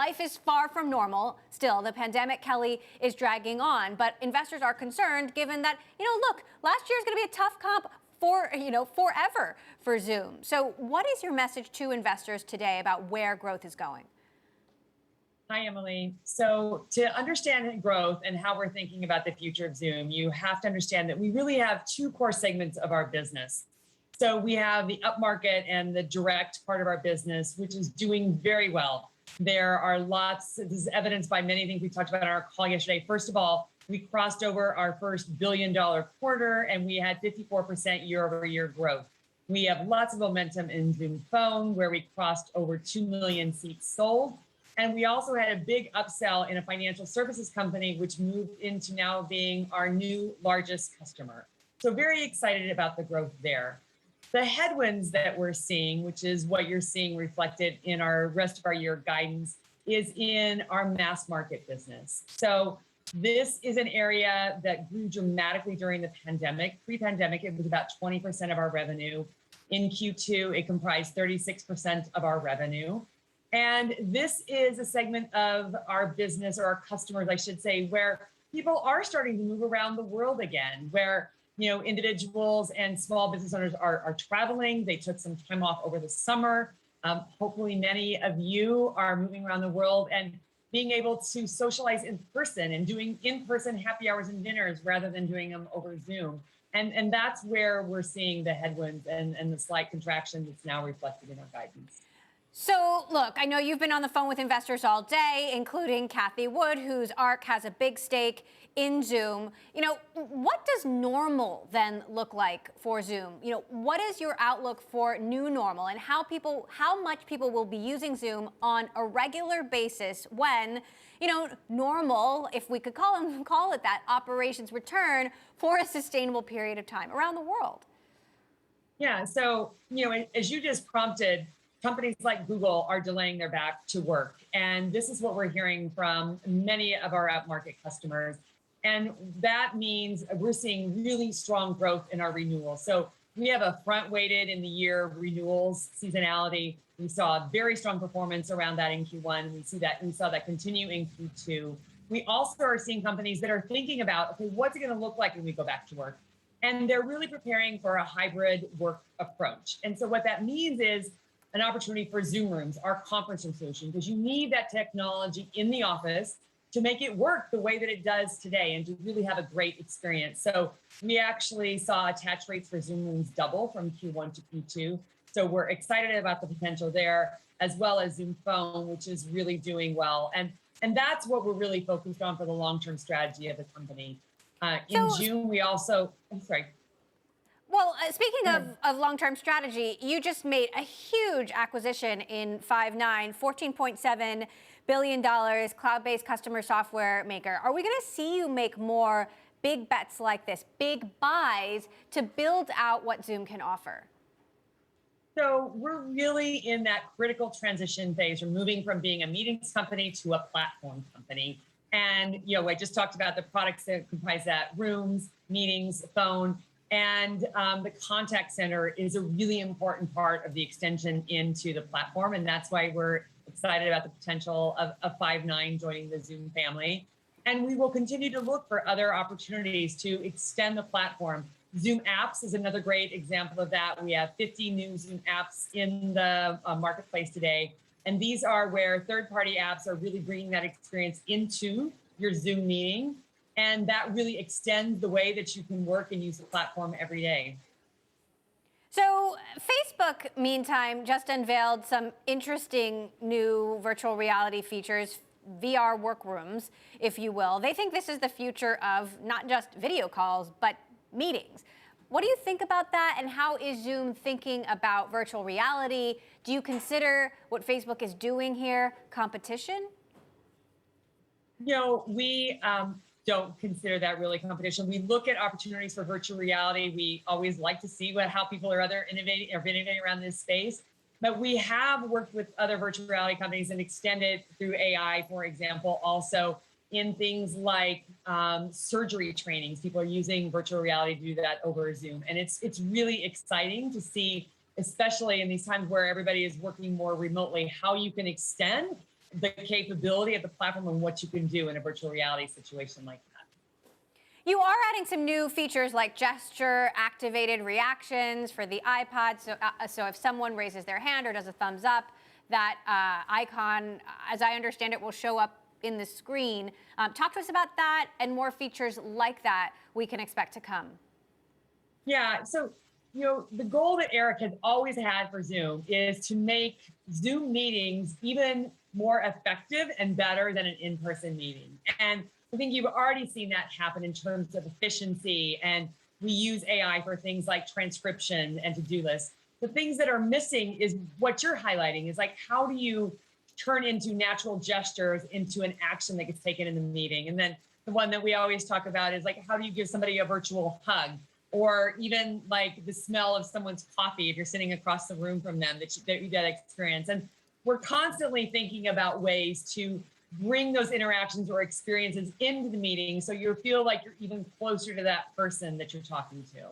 life is far from normal. Still, the pandemic, Kelly, is dragging on. But investors are concerned given that, look, last year is going to be a tough comp for, forever for Zoom. So what is your message to investors today about where growth is going? Hi, Emily. So to understand growth and how we're thinking about the future of Zoom, you have to understand that we really have two core segments of our business. So we have the upmarket and the direct part of our business, which is doing very well. There are lots, this is evidenced by many things we talked about on our call yesterday. First of all, we crossed over our first billion-dollar quarter and we had 54% year-over-year growth. We have lots of momentum in Zoom Phone, where we crossed over 2 million seats sold. And we also had a big upsell in a financial services company, which moved into now being our new largest customer. So very excited about the growth there. The headwinds that we're seeing, which is what you're seeing reflected in our rest of our year guidance, is in our mass market business. So this is an area that grew dramatically during the pandemic. Pre-pandemic, it was about 20% of our revenue. In Q2, it comprised 36% of our revenue. And this is a segment of our business, or our customers, I should say, where people are starting to move around the world again, where individuals and small business owners are traveling. They took some time off over the summer. Hopefully many of you are moving around the world and being able to socialize in person and doing in-person happy hours and dinners rather than doing them over Zoom. And that's where we're seeing the headwinds and the slight contraction that's now reflected in our guidance. So, look, I know you've been on the phone with investors all day, including Kathy Wood, whose ARK has a big stake in Zoom. What does normal then look like for Zoom? What is your outlook for new normal and how much people will be using Zoom on a regular basis when, normal, if we could call it that, operations return for a sustainable period of time around the world? Yeah, so, as you just prompted, companies like Google are delaying their back to work. And this is what we're hearing from many of our upmarket customers. And that means we're seeing really strong growth in our renewals. So we have a front-weighted in the year renewals seasonality. We saw a very strong performance around that in Q1. We saw that continue in Q2. We also are seeing companies that are thinking about, okay, what's it going to look like when we go back to work? And they're really preparing for a hybrid work approach. And so what that means is an opportunity for Zoom Rooms, our conferencing solution, because you need that technology in the office to make it work the way that it does today and to really have a great experience. So we actually saw attach rates for Zoom Rooms double from Q1 to Q2. So we're excited about the potential there, as well as Zoom Phone, which is really doing well. And that's what we're really focused on for the long-term strategy of the company. In June, we also, I'm sorry. Well, speaking of long-term strategy, you just made a huge acquisition in Five9, $14.7 billion, cloud-based customer software maker. Are we going to see you make more big bets like this, big buys to build out what Zoom can offer? So we're really in that critical transition phase. We're moving from being a meetings company to a platform company. And, I just talked about the products that comprise that: Rooms, Meetings, Phone. And the contact center is a really important part of the extension into the platform. And that's why we're excited about the potential of Five9 joining the Zoom family. And we will continue to look for other opportunities to extend the platform. Zoom Apps is another great example of that. We have 50 new Zoom apps in the marketplace today. And these are where third-party apps are really bringing that experience into your Zoom meeting. And that really extends the way that you can work and use the platform every day. So Facebook, meantime, just unveiled some interesting new virtual reality features, VR workrooms, if you will. They think this is the future of not just video calls, but meetings. What do you think about that, and how is Zoom thinking about virtual reality? Do you consider what Facebook is doing here competition? We don't consider that really competition. We look at opportunities for virtual reality. We always like to see how people are innovating around this space. But we have worked with other virtual reality companies and extended through AI, for example, also in things like surgery trainings. People are using virtual reality to do that over Zoom. And it's really exciting to see, especially in these times where everybody is working more remotely, how you can extend the capability of the platform and what you can do in a virtual reality situation like that. You are adding some new features like gesture activated reactions for the iPod. So if someone raises their hand or does a thumbs up, that icon, as I understand it, will show up in the screen. Talk to us about that and more features like that we can expect to come. Yeah, so the goal that Eric has always had for Zoom is to make Zoom meetings even more effective and better than an in-person meeting. And I think you've already seen that happen in terms of efficiency, and we use AI for things like transcription and to-do lists. The things that are missing is what you're highlighting is like, how do you turn into natural gestures into an action that gets taken in the meeting? And then the one that we always talk about is like, how do you give somebody a virtual hug? Or even like the smell of someone's coffee if you're sitting across the room from them that you get experience. And we're constantly thinking about ways to bring those interactions or experiences into the meeting so you feel like you're even closer to that person that you're talking to.